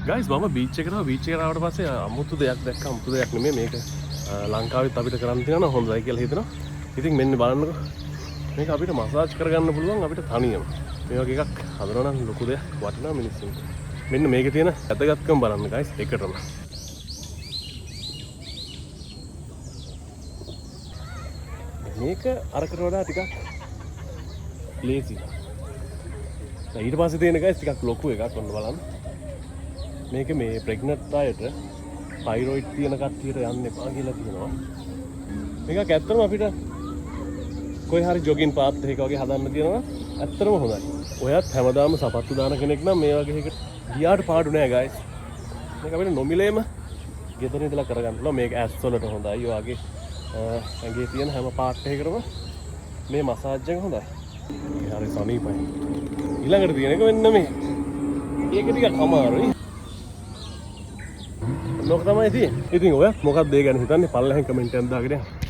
Guys මම beach එකට ආවට පස්සේ අමුතු දෙයක් දැක්කා. අමුතු දෙයක් නෙමෙයි මේක. ලංකාවෙත් අපිට කරන්න තියෙනවා හොඳයි කියලා හිතනවා. ඉතින් මෙන්න බලන්නකෝ. මේක අපිට මසාජ් කරගන්න පුළුවන් අපිට තනියම. මේ වගේ එකක් හදනවා නම් ලොකු දෙයක් වටිනා මිනිස්සුන්ට. මෙන්න මේකේ තියෙන වැදගත්කම බලන්න ගයිස් එකටම. මේක අරකට වඩා ටිකක් ලේසි. ඊට පස්සේ තියෙන ගයිස් ටිකක් ලොකු එකක් ඔන්න බලන්න. මේක මේ ප්‍රෙග්නන්ට් අයට තයිරොයිඩ් තියෙන කට්ටියට යන්න එපා කියලා කියනවා. මේක ඇත්තටම අපිට කොයි හරි ජොගින් පාත් එකක වගේ හදන්න තියෙනවා. ඇත්තටම හොඳයි. ඔයත් හැමදාම සපත්තු දාන කෙනෙක් නම් මේ වගේ එකකට ගියාට පාඩු නෑ ගයිස්. මේක අපිට නොමිලේම ගෙදර ඉඳලා කරගන්න පුළුවන්. මේක ඇස් වලට හොඳයි. ඔයගේ ඇඟේ තියෙන හැම පාට් එකකටම මේ මසාජ් එක හොඳයි. ඒ හරි සනීපයි. ඊළඟට තියෙන එක වෙන්න මේ. ඒක ටිකක් අමාරුයි. ලොක තමයි තියෙන්නේ. ඉතින් ඔය මොකක්ද ඒ ගැන හිතන්නේ? පල්ලෙහෙන් කමෙන්ට් එකක් දාගෙන යන්න.